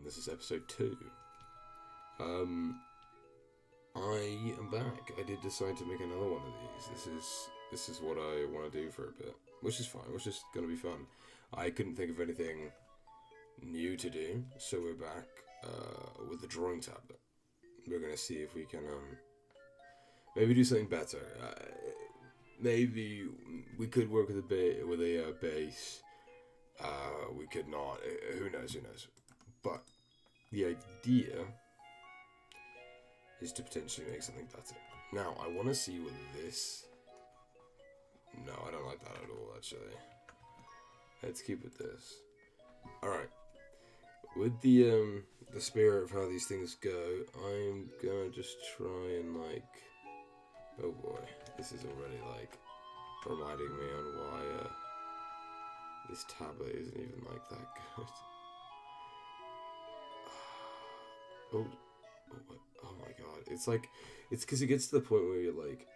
This is episode 2. I am back. I did decide to make another one of these. This is what I want to do for a bit, which is fine, which is going to be fun. I couldn't think of anything new to do, so we're back with the drawing tablet. We're going to see if we can maybe do something better. Maybe we could work with a base. We could not. Who knows? But the idea is to potentially make something better. Now, I want to see what this... No, I don't like that at all, actually. Let's keep with this. Alright. With the spirit of how these things go, I'm gonna just try and, like... Oh boy, this is already, like, reminding me on why, this tablet isn't even, like, that good. Oh my god. It's like, it's because it gets to the point where you're like,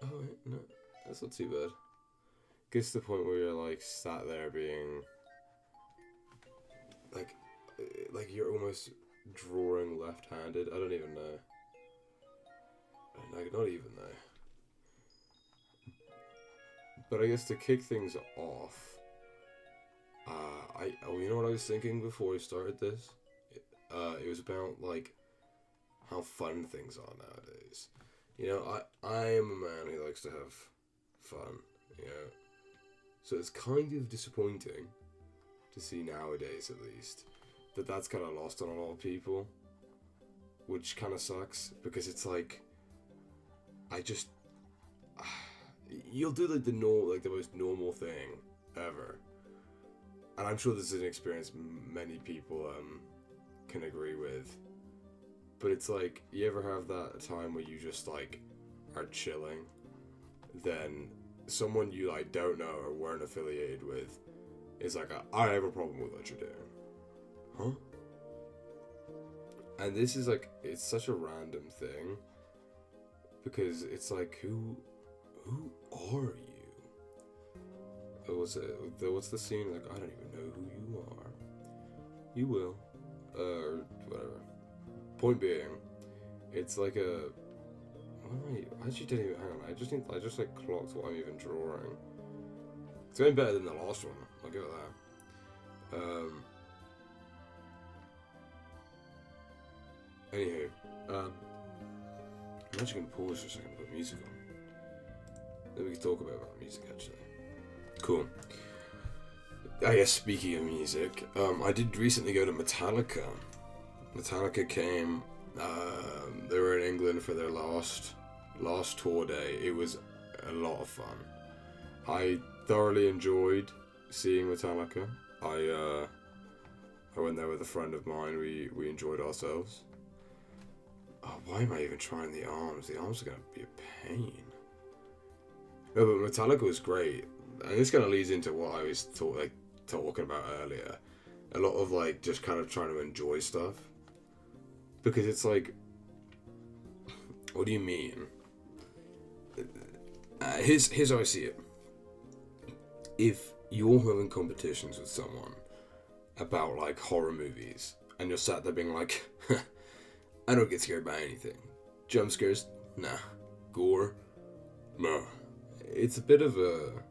oh, wait, no, that's not too bad. It gets to the point where you're like sat there being, like you're almost drawing left-handed. I don't even know. Like, not even though. But I guess to kick things off, you know what I was thinking before I started this? It was about, like, how fun things are nowadays. You know, I am a man who likes to have fun, you know. So it's kind of disappointing to see nowadays, at least, that that's kind of lost on a lot of people. Which kind of sucks, because it's like, you'll do, like, the most normal thing ever. And I'm sure this is an experience many people, can agree with, but it's like, you ever have that time where you just like are chilling, then someone you like don't know or weren't affiliated with is like, I have a problem with what you're doing, huh? And this is like, it's such a random thing, because it's like, who are you? What's the scene, like, I don't even know who you are. You will. Or whatever. Point being, it's like a... I actually didn't even... Hang on, I just like clocked what I'm even drawing. It's going better than the last one, I'll give it that. Anywho, I'm actually going to pause for a second and put music on. Then we can talk about music, actually. Cool. I guess speaking of music, I did recently go to Metallica. Metallica came, they were in England for their last tour day. It was a lot of fun. I thoroughly enjoyed seeing Metallica. I went there with a friend of mine. We enjoyed ourselves. Oh, why am I even trying the arms? The arms are going to be a pain. No, but Metallica was great. And this kind of leads into what I was talking about earlier. A lot of, like, just kind of trying to enjoy stuff. Because it's like, what do you mean? Here's how I see it. If you're having competitions with someone about, like, horror movies, and you're sat there being like, I don't get scared by anything. Jump scares? Nah. Gore? Nah. It's a bit of a...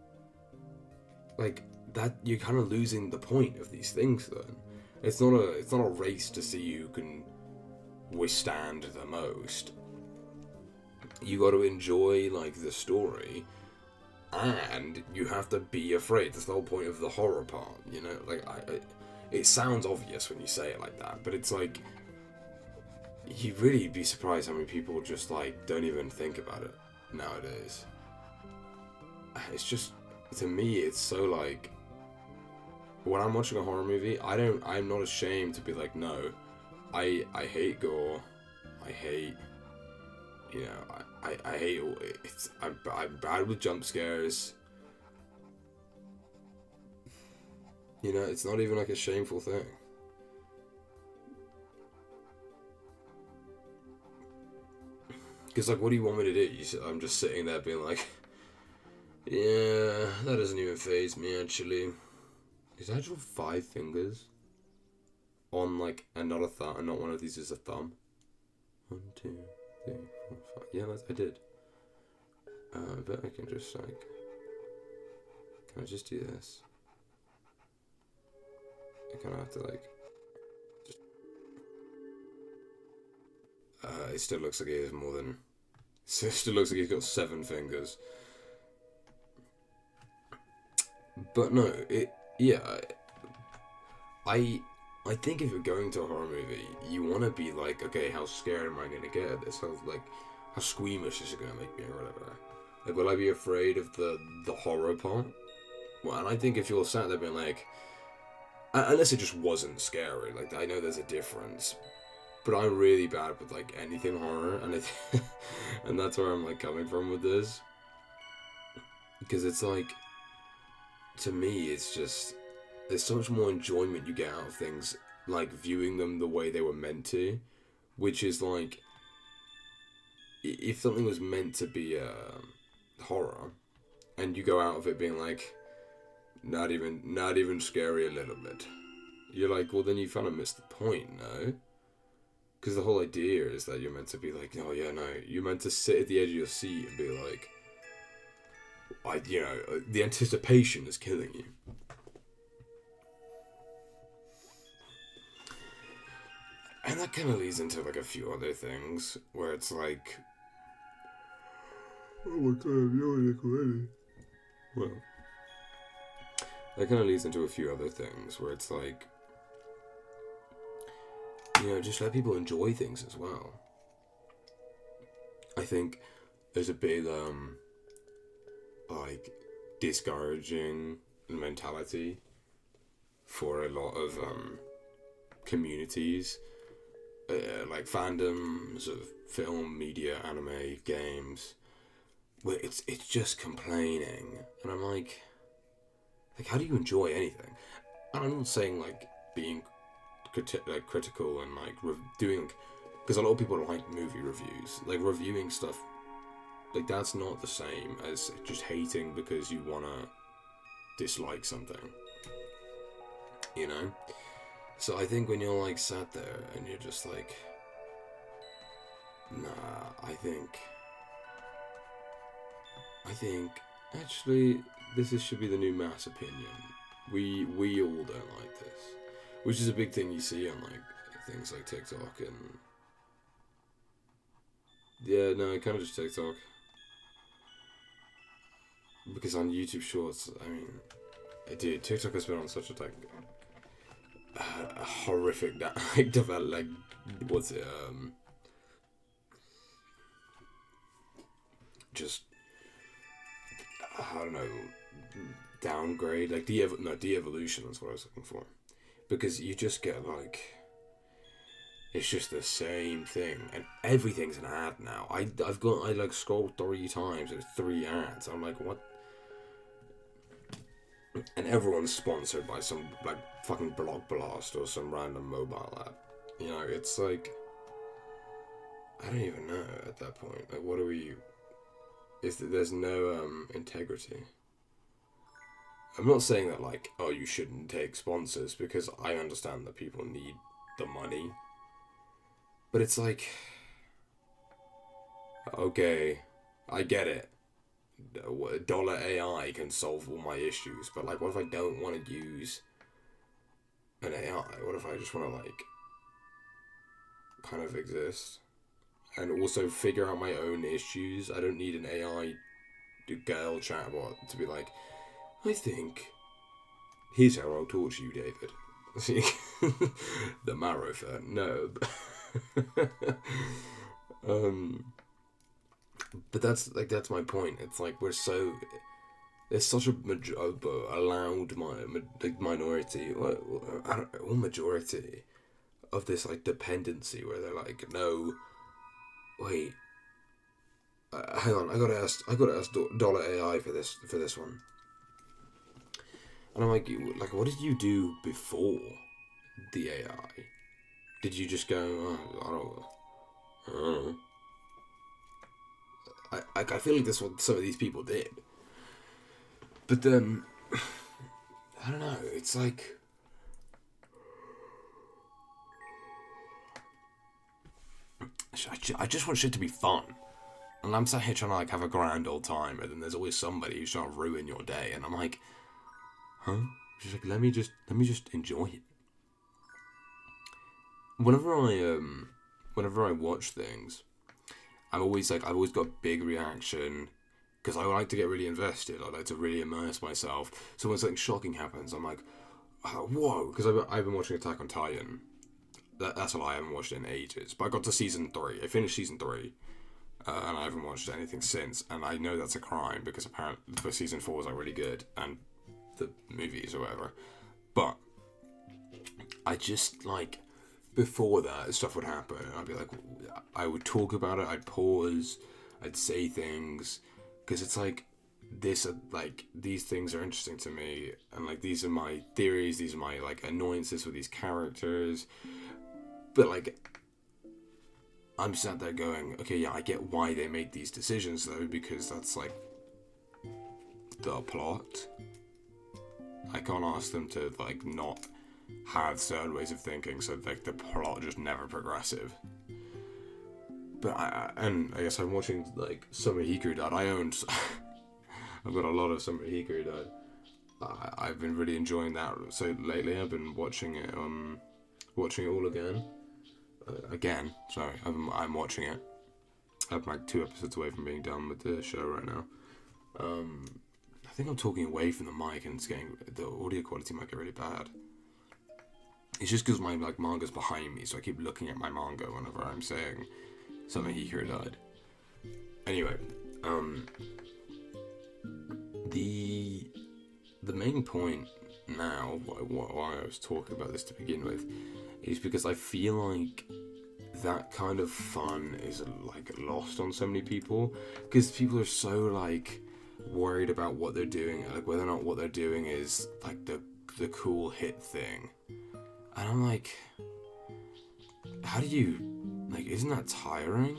like, that, you're kind of losing the point of these things then. It's not a race to see who can withstand the most. You got to enjoy, like, the story, and you have to be afraid. That's the whole point of the horror part, you know? Like, it sounds obvious when you say it like that, but it's like, you'd really be surprised how many people just, like, don't even think about it nowadays. It's just, to me, it's so, like, when I'm watching a horror movie, I'm not ashamed to be like, no, I hate gore, I hate, you know, I hate, I'm bad with jump scares, you know, it's not even like a shameful thing. Because, like, what do you want me to do? I'm just sitting there being like, yeah, that doesn't even faze me, actually. Is that actual 5 fingers? on like another thumb, and not one of these is a thumb. 1, 2, 3, 4, 5. Yeah, I did. But I can just like, can I just do this? I kind of have to like, just, it still looks like he has more than, it still looks like he's got 7 fingers. But no, I think if you're going to a horror movie, you want to be like, okay, how scared am I going to get at this? How squeamish is it going to make me or whatever? Like, will I be afraid of the horror part? Well, and I think if you're sat there being like, unless it just wasn't scary, like, I know there's a difference, but I'm really bad with, like, anything horror, and and that's where I'm, like, coming from with this. Because it's like, to me, it's just, there's so much more enjoyment you get out of things, like, viewing them the way they were meant to, which is, like, if something was meant to be horror, and you go out of it being like, not even scary a little bit, you're like, well, then you kind of missed the point, no? Because the whole idea is that you're meant to be like, oh yeah, no, you're meant to sit at the edge of your seat and be like, the anticipation is killing you. And that kind of leads into like a few other things where it's like, oh my god, I'm yawning already. Well, that kind of leads into a few other things where it's like, just let people enjoy things as well. I think there's a big, like, discouraging mentality for a lot of, communities, like fandoms of film, media, anime, games, where it's just complaining, and I'm like, how do you enjoy anything? And I'm not saying like being critical and like doing, because a lot of people like movie reviews, like reviewing stuff, like that's not the same as just hating because you wanna dislike something, So I think when you're like sat there and you're just like, nah, I think actually should be the new mass opinion. We all don't like this, which is a big thing you see on like things like TikTok and kind of just TikTok, because on YouTube Shorts, I mean, dude, TikTok has been on such a horrific what's it, just, I don't know, downgrade, like de-evolution is what I was looking for, because you just get like, it's just the same thing, and everything's an ad now. I like scrolled 3 times, there's 3 ads, I'm like, what? And everyone's sponsored by some like fucking Block Blast or some random mobile app. It's like, I don't even know at that point. Like, what are we? There's no integrity. I'm not saying that like, oh, you shouldn't take sponsors, because I understand that people need the money. But it's like, okay, I get it. Dollar AI can solve all my issues, but like, what if I don't want to use an AI? What if I just want to like kind of exist and also figure out my own issues? I don't need an AI girl chatbot to be like, I think here's how I'll torture you, David. The marrow fan. No. But that's my point. It's like, there's such a loud minority, or majority of this like dependency where they're like, no, wait, hang on, I gotta ask Dollar AI for this one. And I'm like, what did you do before the AI? Did you just go, I don't know. I feel like that's what some of these people did. But then, I don't know, it's like, I just want shit to be fun. And I'm sat here trying to like have a grand old time, and then there's always somebody who's trying to ruin your day, and I'm like, huh? She's like, let me just enjoy it. Whenever I watch things, I've always got a big reaction, because I like to get really invested. I like to really immerse myself. So when something shocking happens, I'm like, oh, whoa, because I've been watching Attack on Titan. That's a lie, I haven't watched it in ages. But I got to season 3. I finished season 3. And I haven't watched anything since. And I know that's a crime, because apparently season 4 was like really good. And the movies or whatever. But I just like, before that, stuff would happen. And I'd be like, I would talk about it. I'd pause. I'd say things. Because it's like, these things are interesting to me. And like, these are my theories. These are my like annoyances with these characters. But like, I'm sat there going, okay, yeah, I get why they made these decisions though, because that's like the plot. I can't ask them to like not have certain ways of thinking, so like the plot just never progressive. But I guess I'm watching like Summer Hikaru Died. I've got a lot of Summer Hikaru Died. I've been really enjoying that. So lately I've been watching it all again. Sorry, I'm watching it. I'm like 2 episodes away from being done with the show right now. I think I'm talking away from the mic, and the audio quality might get really bad. It's just because my like manga's behind me, so I keep looking at my manga whenever I'm saying something Hikaru Died. Anyway, the main point now, why I was talking about this to begin with, is because I feel like that kind of fun is like lost on so many people, because people are so like worried about what they're doing, like whether or not what they're doing is like the cool hit thing. And I'm like, how do you, like, isn't that tiring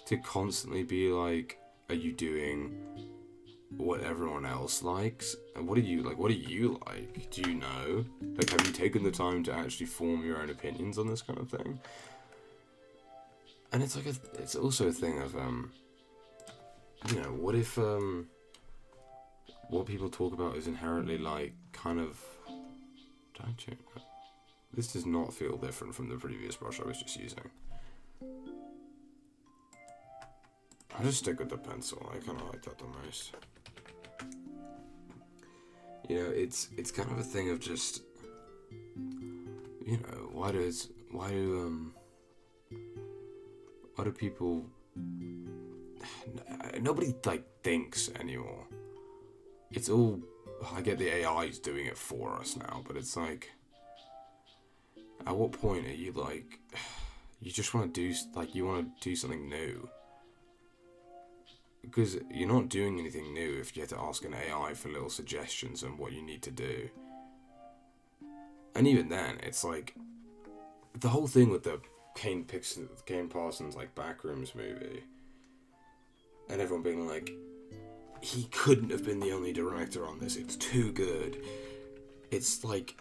to constantly be like, are you doing what everyone else likes? And what do you like? Do you know? Like, have you taken the time to actually form your own opinions on this kind of thing? And it's like it's also a thing of what if what people talk about is inherently like kind of, don't you? This does not feel different from the previous brush I was just using. I'll just stick with the pencil. I kind of like that the most. You know, it's kind of a thing of just, you know, why do people, nobody like thinks anymore. It's all, I get the AI's doing it for us now, but it's like, at what point are you like, you just want to do something new? Because you're not doing anything new if you have to ask an AI for little suggestions on what you need to do. And even then, it's like, the whole thing with the Kane Parsons like Backrooms movie, and everyone being like, he couldn't have been the only director on this, it's too good. It's like,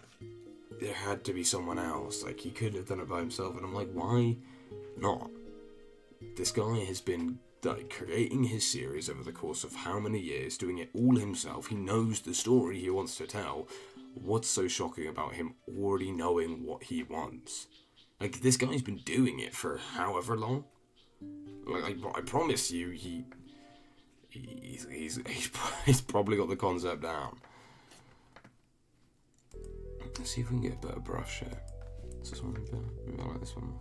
there had to be someone else, like he couldn't have done it by himself. And I'm like, why not? This guy has been like creating his series over the course of how many years, doing it all himself. He knows the story he wants to tell. What's so shocking about him already knowing what he wants? Like, this guy's been doing it for however long. Like, I promise you, he's probably got the concept down. Let's see if we can get a better brush here. Is this one better? Maybe I like this one more.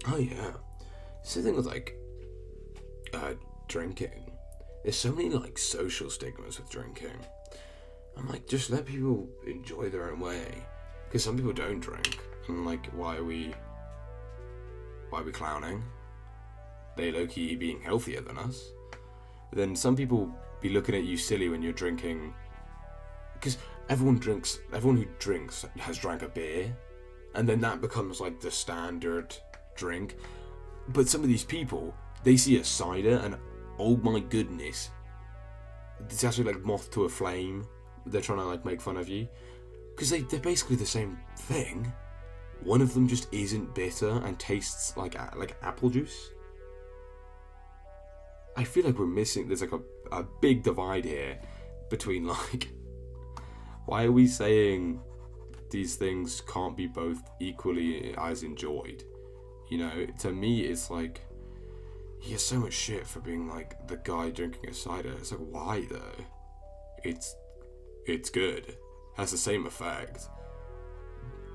Oh yeah. It's the thing with like drinking. There's so many like social stigmas with drinking. I'm like, just let people enjoy their own way. Because some people don't drink. And like, why are we clowning? They low-key being healthier than us. Then some people be looking at you silly when you're drinking. Because everyone who drinks has drank a beer. And then that becomes like the standard drink. But some of these people, they see a cider and, oh my goodness, it's actually like moth to a flame. They're trying to like make fun of you. because they're basically the same thing. One of them just isn't bitter and tastes like apple juice. I feel like we're missing. There's like a big divide here between like, why are we saying these things can't be both equally as enjoyed? You know, to me, it's like, he gets so much shit for being like the guy drinking a cider. It's like, why though? It's good. Has the same effect.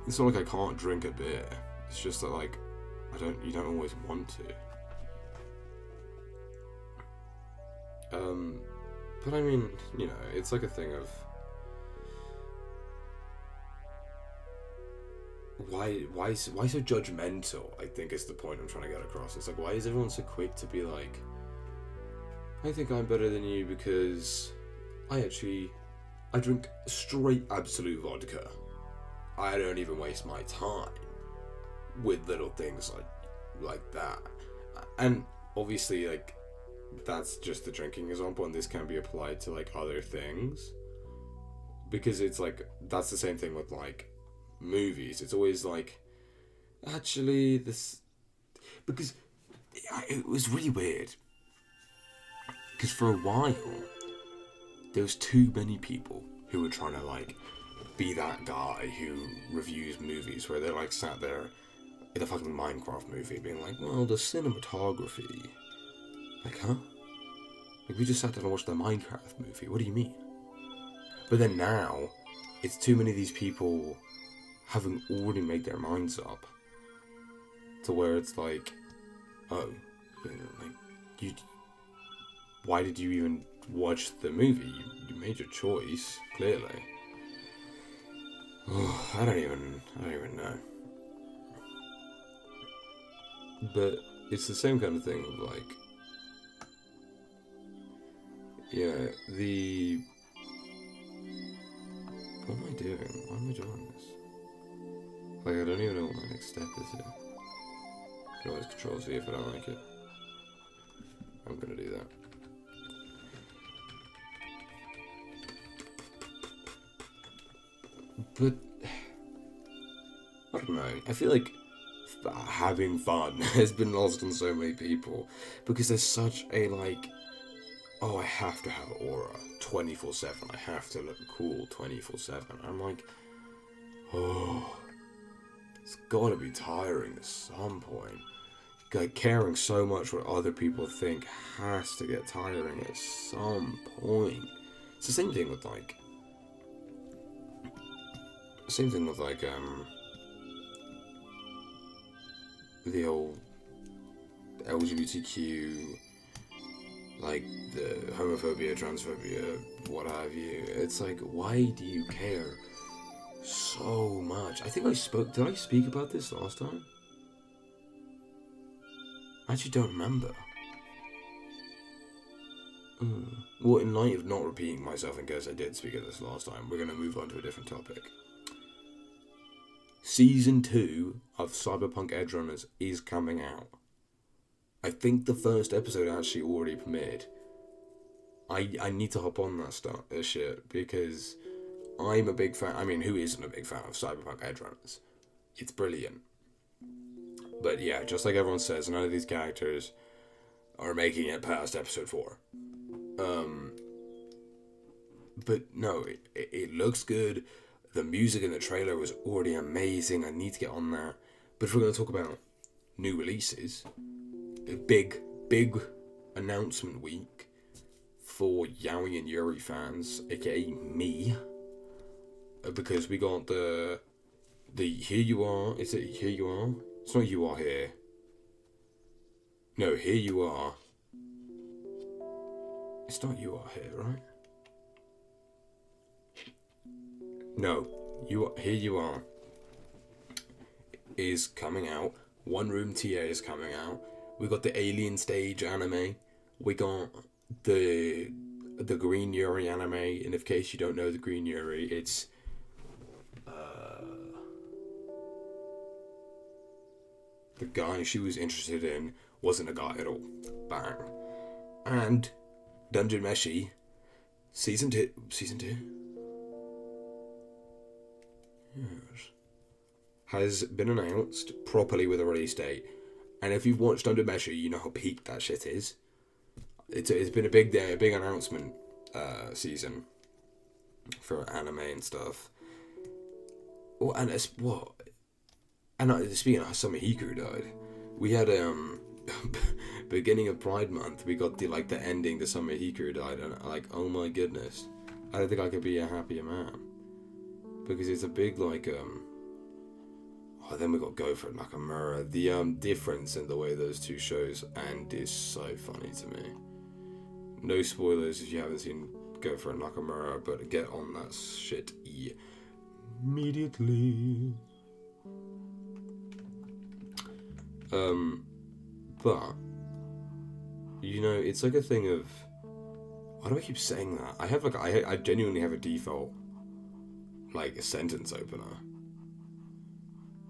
It's not like I can't drink a beer. It's just that like, you don't always want to. But I mean, you know, it's like a thing of why so judgmental, I think is the point I'm trying to get across. It's like, why is everyone so quick to be like, I think I'm better than you because I drink straight absolute vodka. I don't even waste my time with little things like that. And obviously, like, that's just the drinking example, and this can be applied to like other things, because it's like, that's the same thing with like movies. It's always like, actually this, because it was really weird, because for a while there was too many people who were trying to like be that guy who reviews movies, where they're like sat there in a fucking Minecraft movie being like, well, the cinematography. Like, huh? Like, we just sat down and watched the Minecraft movie. What do you mean? But then now, it's too many of these people having already made their minds up to where it's like, oh, like, why did you even watch the movie? You made your choice, clearly. Oh, I don't even know. But it's the same kind of thing of like, yeah, what am I doing? Why am I doing this? Like, I don't even know what my next step is here. I can always Control Z if I don't like it. I'm gonna do that. But I don't know. I feel like having fun has been lost on so many people, because there's such a like, oh, I have to have aura 24/7. I have to look cool 24/7. I'm like, oh, it's gotta be tiring at some point. Like, caring so much what other people think has to get tiring at some point. It's the same thing with like, the old LGBTQ, like the homophobia, transphobia, what have you. It's like, why do you care so much? I think did I speak about this last time? I actually don't remember. Well, in light of not repeating myself in case I did speak of this last time, we're going to move on to a different topic. Season 2 of Cyberpunk Edge Runners is coming out. I think the first episode actually already premiered. I need to hop on that shit, because I'm a big fan. I mean, who isn't a big fan of Cyberpunk Edge Runners? It's brilliant. But yeah, just like everyone says, none of these characters are making it past episode 4. But no, it looks good. The music in the trailer was already amazing. I need to get on that. But if we're going to talk about new releases, a big announcement week for Yaoi and Yuri fans, aka me, because we got the Here You Are. Is it Here You Are? It's not You Are Here. No, Here You Are. It's not You Are Here, right? No, Here You Are is coming out. One Room TA is coming out. We got the Alien Stage anime. We got the Green Yuri anime. And in case you don't know the Green Yuri, it's the guy she was interested in wasn't a guy at all. Bang. And Dungeon Meshi season 2. Yes. Has been announced properly with a release date. And if you've watched Under Measure, you know how peak that shit is. It's been a big day, a big announcement season for anime and stuff. Oh, and it's what? And speaking of Summer Hikaru died, we had beginning of Pride Month. We got the ending. The Summer Hikaru died, and oh my goodness, I don't think I could be a happier man, because it's a big Oh, then we got Go for It Nakamura. The difference in the way those two shows end is so funny to me. No spoilers if you haven't seen Go for It Nakamura, but get on that shit immediately. But it's like a thing of, why do I keep saying that? I have I genuinely have a default a sentence opener.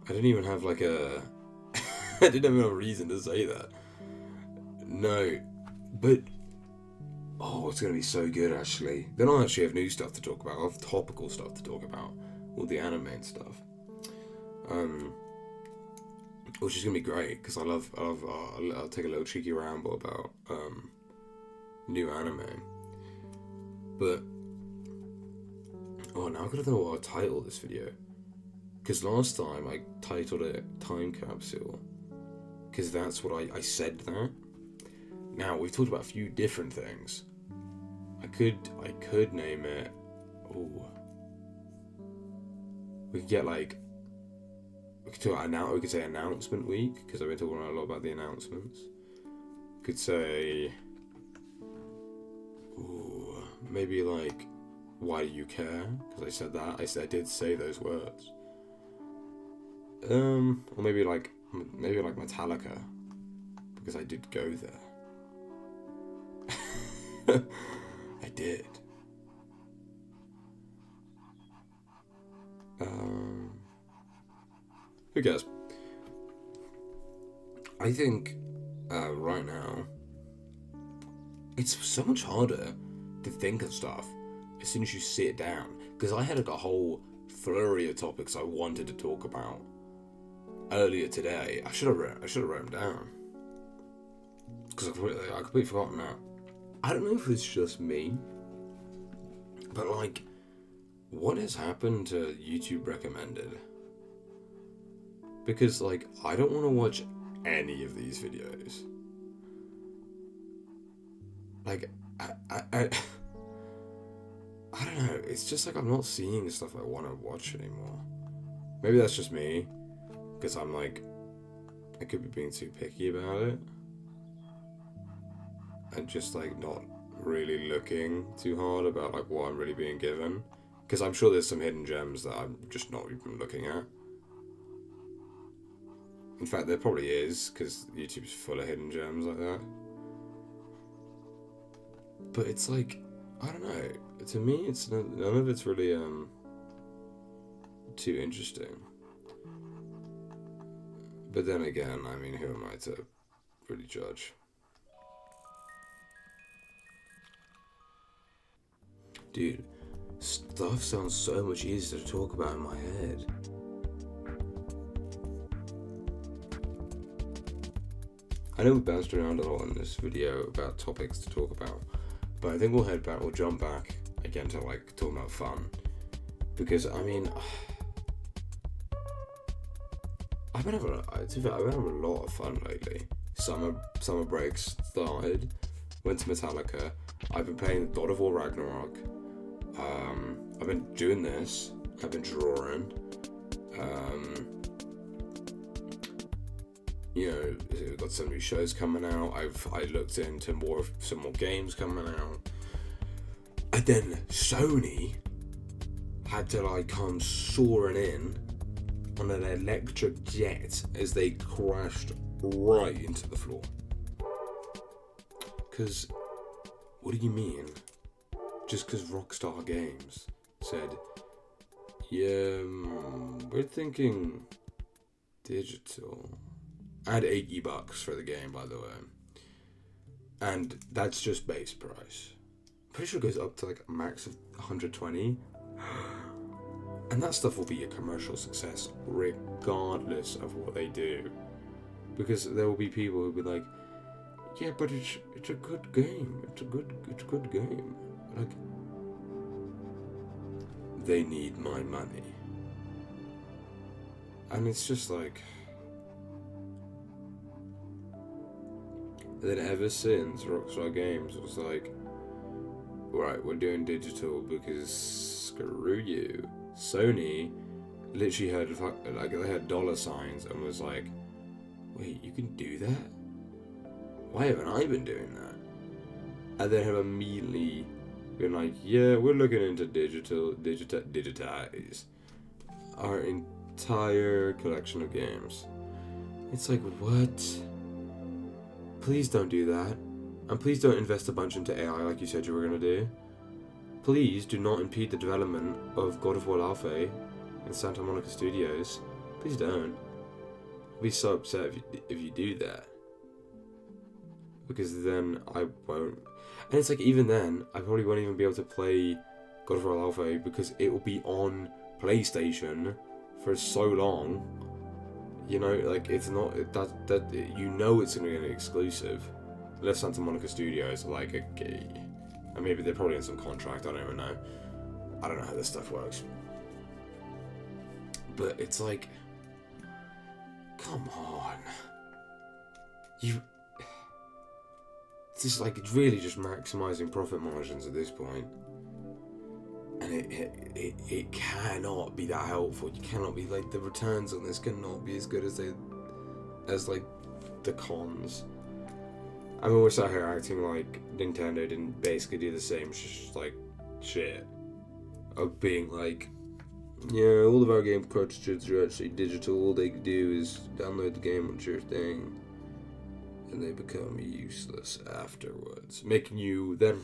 I didn't even have I didn't even have a reason to say that. No, but it's gonna be so good actually. Then I'll actually have new stuff to talk about. I'll have topical stuff to talk about, all the anime and stuff. Which is gonna be great because I'll take a little cheeky ramble about new anime. But now I've got to know what I'll title this video. Because last time I titled it Time Capsule. Because that's what I said that. Now, we've talked about a few different things. I could name it... We could get we could say Announcement Week, because I've been talking a lot about the announcements. We could say... maybe Why Do You Care? Because I said that. I did say those words. Or maybe Metallica, because I did go there. I did. Who cares? I think right now it's so much harder to think of stuff as soon as you sit down, because I had a whole flurry of topics I wanted to talk about earlier today. I should have written them down, because I completely forgotten that. I don't know if it's just me, but what has happened to YouTube recommended? Because I don't want to watch any of these videos. I don't know. It's just I'm not seeing stuff I want to watch anymore. Maybe that's just me, because I'm I could be being too picky about it, and just not really looking too hard about what I'm really being given. Because I'm sure there's some hidden gems that I'm just not even looking at. In fact, there probably is, because YouTube's full of hidden gems like that. But it's I don't know. To me, it's none of it's really too interesting. But then again, I mean, who am I to really judge? Dude, stuff sounds so much easier to talk about in my head. I know we bounced around a lot in this video about topics to talk about, but I think we'll jump back again to talking about fun, because I mean, I've been having a lot of fun lately. Summer breaks started, went to Metallica. I've been playing God of War Ragnarok. I've been doing this. I've been drawing. We've got some new shows coming out. I looked into some more games coming out. And then Sony had to come soaring in on an electric jet as they crashed right into the floor. Because, what do you mean? Just because Rockstar Games said, yeah, we're thinking digital. I had $80 for the game, by the way. And that's just base price. Pretty sure it goes up to a max of 120. And And that stuff will be a commercial success regardless of what they do. Because there will be people who'll be like, yeah, but it's a good game. It's a good game. Like, they need my money. And it's just like... And then ever since, Rockstar Games was like, right, we're doing digital because screw you. Sony literally had, like, they had dollar signs and was like, wait, you can do that? Why haven't I been doing that? And then have immediately been like, yeah, we're looking into digitize our entire collection of games. It's like, what? Please don't do that. And please don't invest a bunch into AI like you said you were going to do. Please do not impede the development of God of War Alpha in Santa Monica Studios. Please don't. I'll be so upset if you do that. Because then I won't. And it's like, even then, I probably won't even be able to play God of War Alpha because it will be on PlayStation for so long. You know, like, it's not that you know it's gonna be an exclusive, unless Santa Monica Studios are like, okay, and maybe they're probably in some contract. I don't even know. I don't know how this stuff works. But it's like, come on, it's just like, it's really just maximizing profit margins at this point. And it cannot be that helpful. You cannot be like, the returns on this cannot be as good as like the cons. I mean, we're sat here acting like Nintendo didn't basically do the same like shit of being like, yeah, all of our game cartridges are actually digital. All they do is download the game onto your thing, and they become useless afterwards, making you then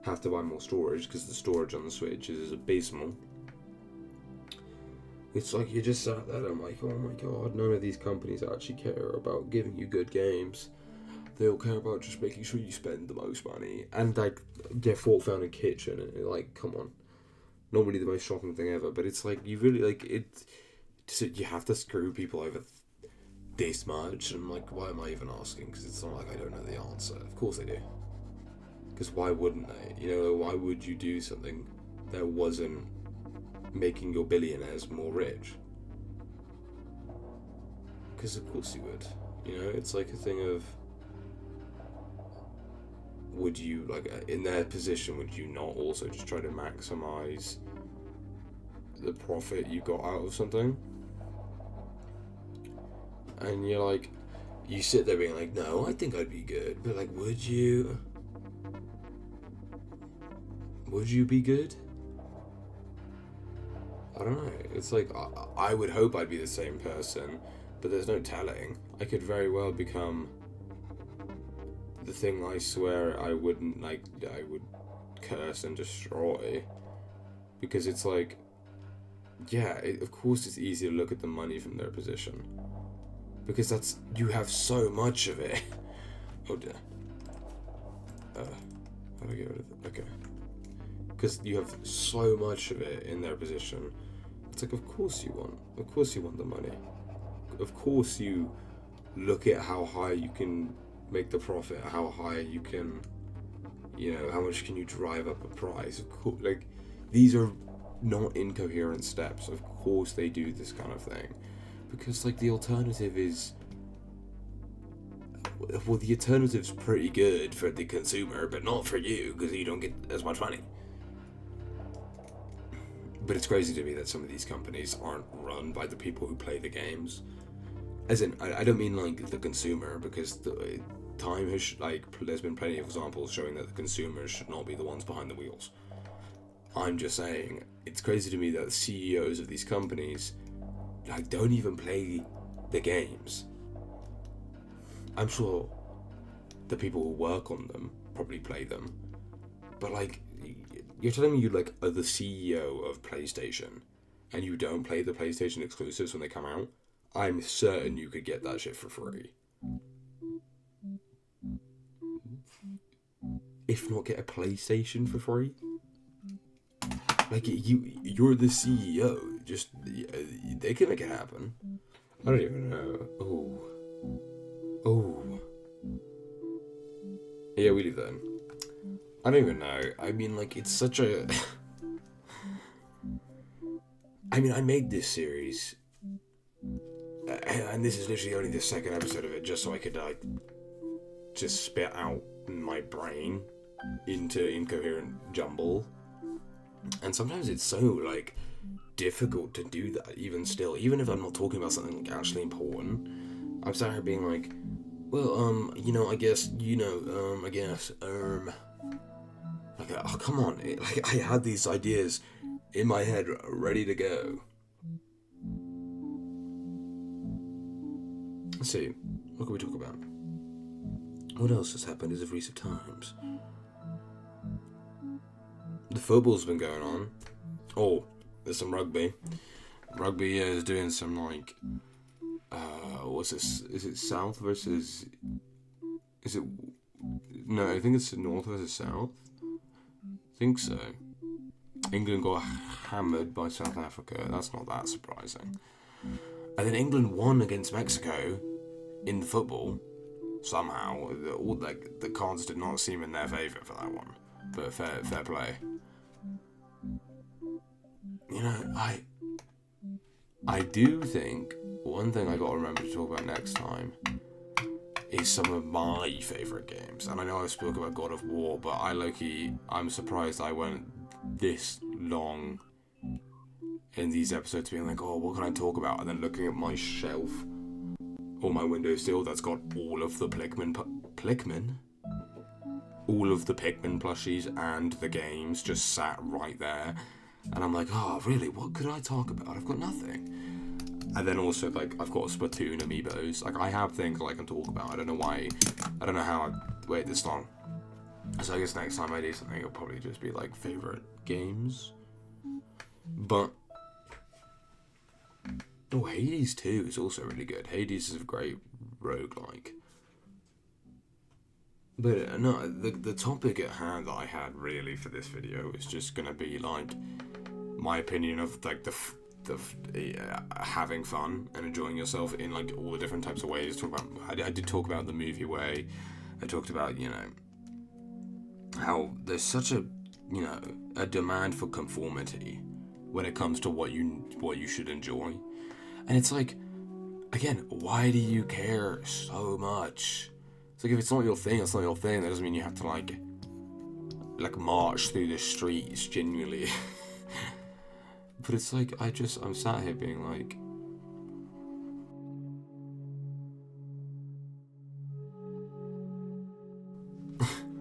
have to buy more storage because the storage on the Switch is abysmal. It's like, you just sat there and I'm like, oh my god, none of these companies actually care about giving you good games. They all care about just making sure you spend the most money. And like, yeah, Fort Found in Kitchen, and like, come on, not really the most shocking thing ever, but it's like, you really like it. You have to screw people over this much, and I'm like, why am I even asking? Because it's not like I don't know the answer. Of course they do. Because why wouldn't they? You know, why would you do something that wasn't making your billionaires more rich? Because of course you would. You know, it's like a thing of, would you, like, in their position, would you not also just try to maximize the profit you got out of something? And you're like, you sit there being like, no, I think I'd be good. But like, would you? Would you be good? I don't know. It's like, I would hope I'd be the same person, but there's no telling. I could very well become the thing I swear I wouldn't, like, I would curse and destroy. Because it's like, yeah, of course it's easy to look at the money from their position. Because you have so much of it. Oh dear. How do I get rid of it? Okay. Because you have so much of it in their position. It's like, of course you want the money. Of course you look at how high you can make the profit, how high you can, you know, how much can you drive up a price. Of course, like, these are not incoherent steps. Of course they do this kind of thing. Because, like, the alternative is, well, the alternative's pretty good for the consumer, but not for you, because you don't get as much money. But it's crazy to me that some of these companies aren't run by the people who play the games. As in, I don't mean like the consumer, because the time has, like, there's been plenty of examples showing that the consumers should not be the ones behind the wheels. I'm just saying, it's crazy to me that the CEOs of these companies, like, don't even play the games. I'm sure the people who work on them probably play them, but like, you're telling me you, like, are the CEO of PlayStation and you don't play the PlayStation exclusives when they come out? I'm certain you could get that shit for free. If not, get a PlayStation for free. Like, you're the CEO. Just, they can make it happen. I don't even know. Oh. Yeah, we leave that in. I don't even know. I mean, like, it's such a... I mean, I made this series, and this is literally only the second episode of it, just so I could, like, just spit out my brain into incoherent jumble. And sometimes it's so, like, difficult to do that, even still. Even if I'm not talking about something, like, actually important, I'm sat here being like, well, I guess, like, oh, come on. Like, I had these ideas in my head, ready to go. Let's see, what can we talk about? What else has happened as of recent times? The football's been going on. Oh, there's some rugby. Rugby is doing some, like, what's this? Is it South versus... Is it... No, I think it's North versus South. I think so. England got hammered by South Africa. That's not that surprising. And then England won against Mexico in football. Somehow. The cards did not seem in their favour for that one. But fair play. You know, I do think one thing I got to remember to talk about next time is some of my favourite games. And I know I spoke about God of War, but I'm surprised I went this long in these episodes being like, oh, what can I talk about? And then looking at my shelf or my windowsill that's got all of the all of the Pikmin plushies and the games just sat right there. And I'm like, oh, really? What could I talk about? I've got nothing. And then also, like, I've got Splatoon amiibos. Like, I have things that I can talk about. I don't know how I wait this long. So I guess next time I do something, it'll probably just be, like, favourite games. But... Oh, Hades 2 is also really good. Hades is a great roguelike. But, no, the topic at hand that I had, really, for this video is just gonna be, like, my opinion of, like, the having fun and enjoying yourself in, like, all the different types of ways. I did talk about the movie way. I talked about, how there's such a demand for conformity when it comes to what you should enjoy. And it's like, again, why do you care so much? It's like, if it's not your thing, it's not your thing. That doesn't mean you have to, like march through the streets genuinely. But it's like, I'm sat here being like,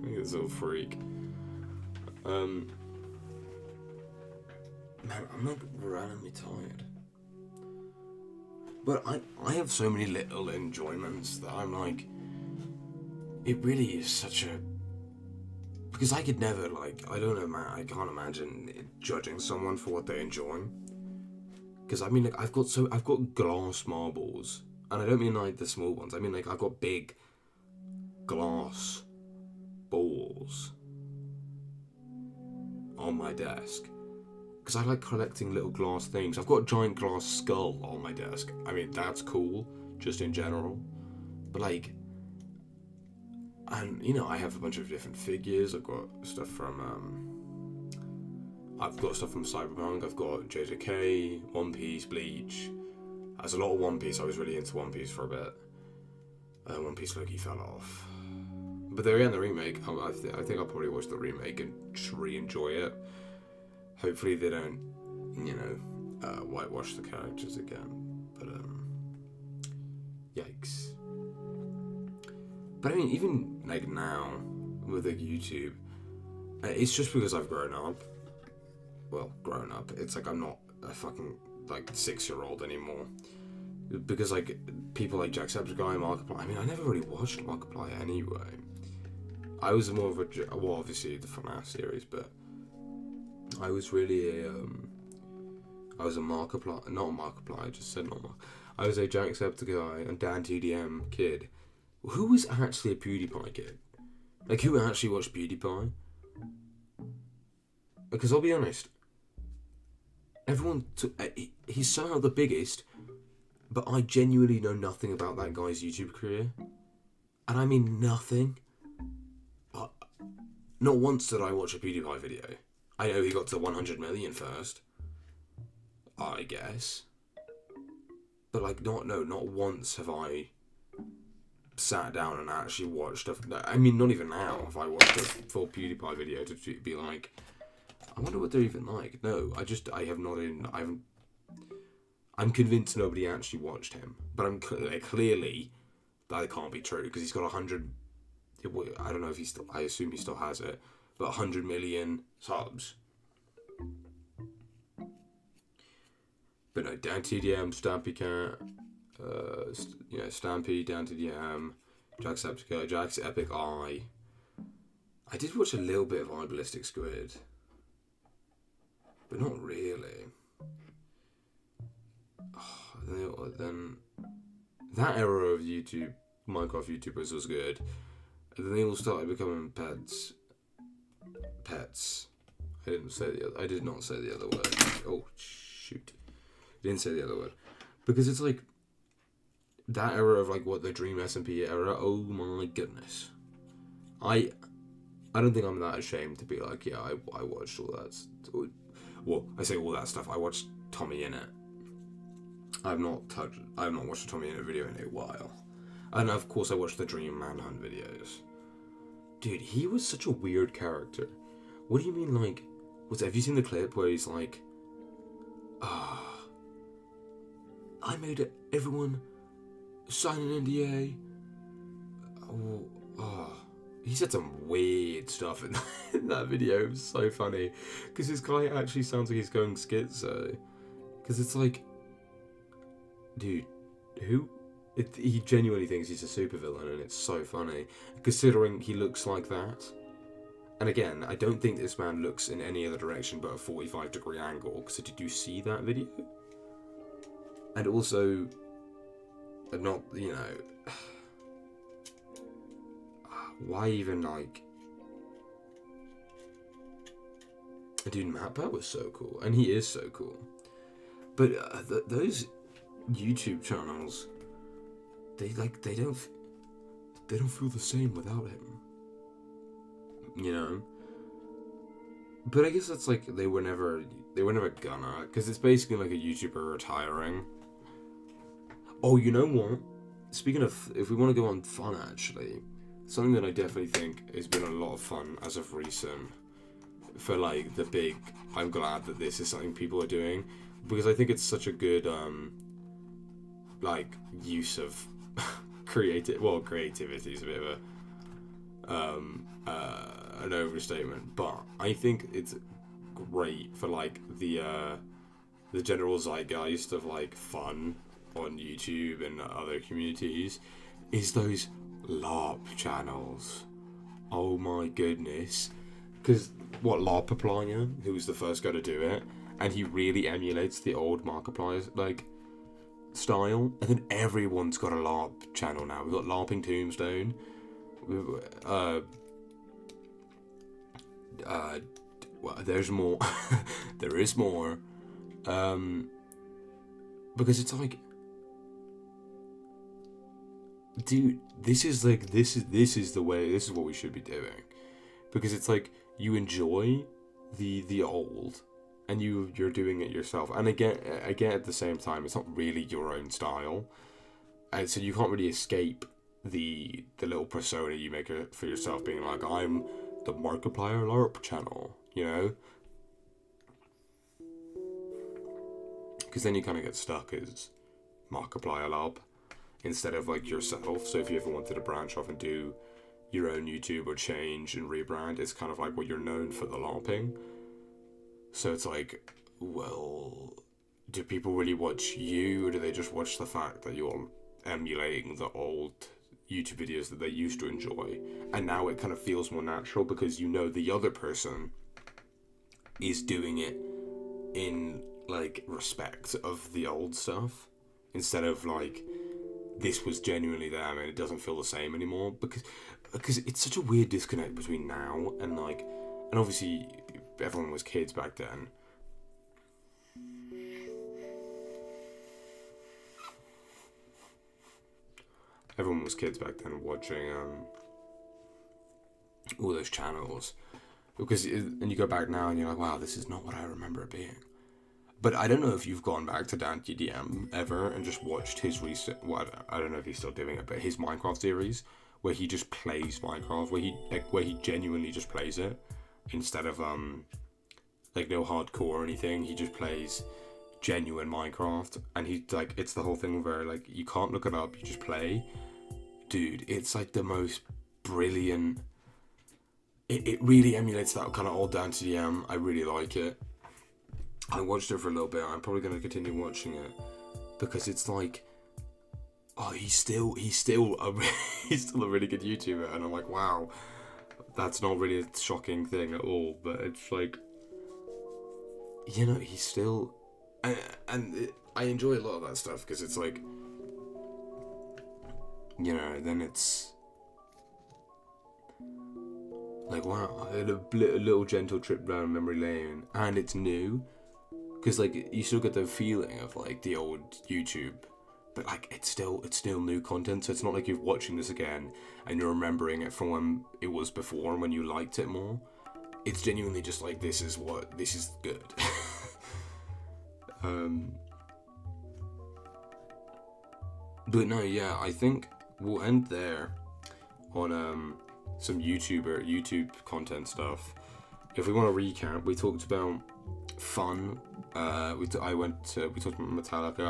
this little freak. Man, I'm like randomly tired. But I have so many little enjoyments that I'm like, it really is such a... Because I could never, like, I can't imagine judging someone for what they enjoy. Because, I mean, like, I've got glass marbles. And I don't mean, like, the small ones. I mean, like, I've got big glass balls on my desk. Because I like collecting little glass things. I've got a giant glass skull on my desk. I mean, that's cool, just in general. But, like... And, I have a bunch of different figures. I've got stuff from Cyberpunk. I've got JJK, One Piece, Bleach. There's a lot of One Piece. I was really into One Piece for a bit. One Piece Loki fell off. But they're in the remake. I think I'll probably watch the remake and re-enjoy it. Hopefully they don't, whitewash the characters again. But, yikes. But I mean, even, like, now, with, like, YouTube, it's just because I've grown up. Well, grown up. It's like I'm not a fucking, like, 6-year-old anymore. Because, like, people like Jacksepticeye, Markiplier... I mean, I never really watched Markiplier anyway. I was more of a... Well, obviously, the FNAF series, but... I was really a, I was a Markiplier... Not a Markiplier, I just said not Markiplier. I was a Jacksepticeye and Dan2DM kid. Who was actually a PewDiePie kid? Like, who actually watched PewDiePie? Because I'll be honest, he's somehow the biggest, but I genuinely know nothing about that guy's YouTube career. And I mean nothing. Not once did I watch a PewDiePie video. I know he got to 100 million first, I guess. But like, not once have I sat down and actually watched I mean, not even now have I watched a full PewDiePie video to be like, I wonder what they're even like. No, I'm convinced nobody actually watched him. But I'm clearly, that can't be true, because he's got 100, I don't know if he still, I assume he still has it, but 100 million subs. But no, down TDM, Stampy Cat, Stampy, down TDM, Jacksepticeye, Jack's Epic Eye. I did watch a little bit of Eye Ballistic Squid, but not really. Then that era of YouTube, Minecraft YouTubers was good. And then they all started becoming pets. I did not say the other word. Oh shoot. I didn't say the other word. Because it's like that era of like what the Dream SMP era, oh my goodness. I don't think I'm that ashamed to be like, yeah, I watched all that. Well, I say all that stuff. I watched Tommy In It. I've not watched a Tommy In It video in a while. And of course I watched the Dream Manhunt videos. Dude, he was such a weird character. What do you mean, like, have you seen the clip where he's like, I made it, everyone sign an NDA. He said some weird stuff in that video. It was so funny. Because this guy actually sounds like he's going schizo. Because it's like, dude, he genuinely thinks he's a supervillain, and it's so funny. Considering he looks like that. And again, I don't think this man looks in any other direction but a 45-degree angle. So did you see that video? And also, not, why even, like... Dude, MatPat was so cool. And he is so cool. But those YouTube channels, they don't feel the same without him. But I guess that's like they were never gonna, because it's basically like a YouTuber retiring. Oh, you know what? Speaking of, if we want to go on fun, actually, something that I definitely think has been a lot of fun as of recent, for like the big, I'm glad that this is something people are doing, because I think it's such a good like use of creativity is a bit of an overstatement, but I think it's great for like the general zeitgeist of like fun on YouTube and other communities, is those LARP channels. Oh my goodness. Because LARPaplier, who was the first guy to do it, and he really emulates the old Markiplier like style, and then everyone's got a LARP channel now. We've got LARPing Tombstone. There's more. There is more. Because it's like, dude, this is the way. This is what we should be doing, because it's like you enjoy the old, and you're doing it yourself. And again, at the same time, it's not really your own style, and so you can't really escape the little persona you make it for yourself, being like, I'm the Markiplier LARP channel, because then you kind of get stuck as Markiplier LARP instead of like yourself. So if you ever wanted to branch off and do your own YouTube or change and rebrand, it's kind of like what you're known for, the LARPing. So it's like, well, do people really watch you, or do they just watch the fact that you're emulating the old YouTube videos that they used to enjoy? And now it kind of feels more natural because the other person is doing it in like respect of the old stuff, instead of like, this was genuinely them and it doesn't feel the same anymore, because it's such a weird disconnect between now and like, and obviously everyone was kids back then. everyone was kids back then watching all those channels. And you go back now and you're like, wow, this is not what I remember it being. But I don't know if you've gone back to Dan TDM ever and just watched his recent, I don't know if he's still doing it, but his Minecraft series, where he just plays Minecraft, where he genuinely just plays it, instead of like no hardcore or anything. He just plays genuine Minecraft, and he's like, it's the whole thing where like you can't look it up, you just play. Dude, it's like the most brilliant. It really emulates that kind of old Dan TDM. I really like it. I watched it for a little bit. I'm probably going to continue watching it because it's like, oh, he's still a really good YouTuber, and I'm like, wow, that's not really a shocking thing at all. But it's like, you know, he's still, and I enjoy a lot of that stuff because it's like, you know, then it's like, wow, a little gentle trip down memory lane, and it's new. Because, like, you still get the feeling of, like, the old YouTube, but, like, it's still new content, so it's not like you're watching this again and you're remembering it from when it was before and when you liked it more. It's genuinely just, like, this is good. But no, yeah, I think we'll end there on, some YouTube content stuff. If we want to recap, we talked about fun. We talked about Metallica.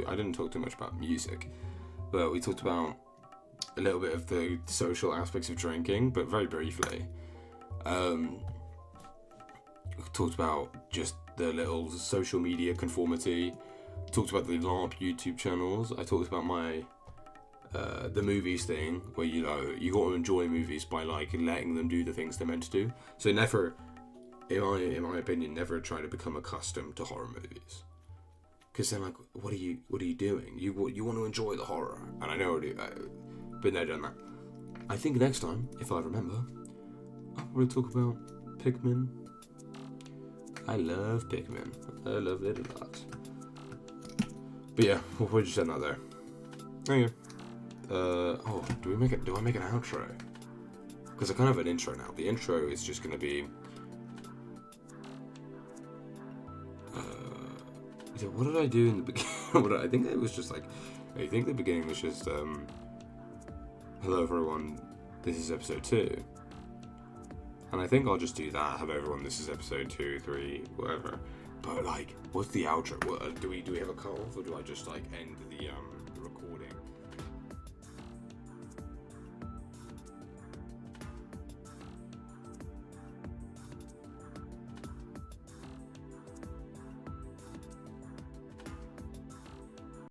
I didn't talk too much about music, but we talked about a little bit of the social aspects of drinking, but very briefly. We talked about just the little social media conformity. Talked about the LARP YouTube channels. I talked about my the movies thing, where you know you got to enjoy movies by like letting them do the things they're meant to do. So never, in my opinion, never try to become accustomed to horror movies, because then like, what are you doing? You want to enjoy the horror, and I know I do, but no, done that. I think next time, if I remember, I'll probably talk about Pikmin. I love Pikmin. I love it a lot. But yeah, we'll just end that there. There you go. Do I make an outro? Because I kind of have an intro now. The intro is just gonna be. What did I do in the beginning? I think it was just like. I think the beginning was just. Hello everyone, this is episode 2. And I think I'll just do that. Hello everyone, this is episode 2, 3, whatever. But like, what's the outro? Do we have a call, or do I just like end the recording?